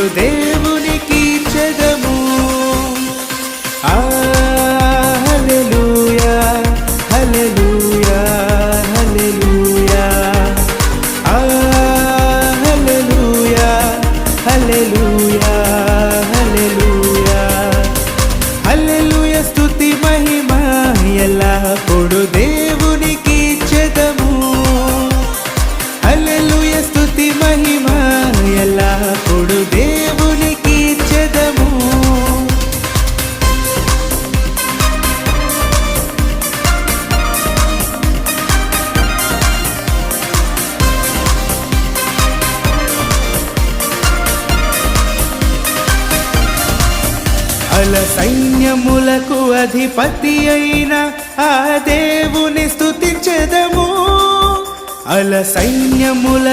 ఎల్లప్పుడు దేవునికి ఇచ్చెదము. హల్లెలూయా హల్లెలూయా హల్లెలూయా హల్లెలూయా హల్లెలూయా హల్లెలూయా హల్లెలూయా స్తుతి మహిమ ఎల్లప్పుడు దేవునికి ఇచ్చెదము. హల్లెలూయా స్తుతి మహిమ ఎల్లప్పుడు దేవునికి ఇచ్చెదము. అల సైన్యములకు అధిపతి అయిన ఆ దేవుని స్తుతించెదము. అల సైన్యముల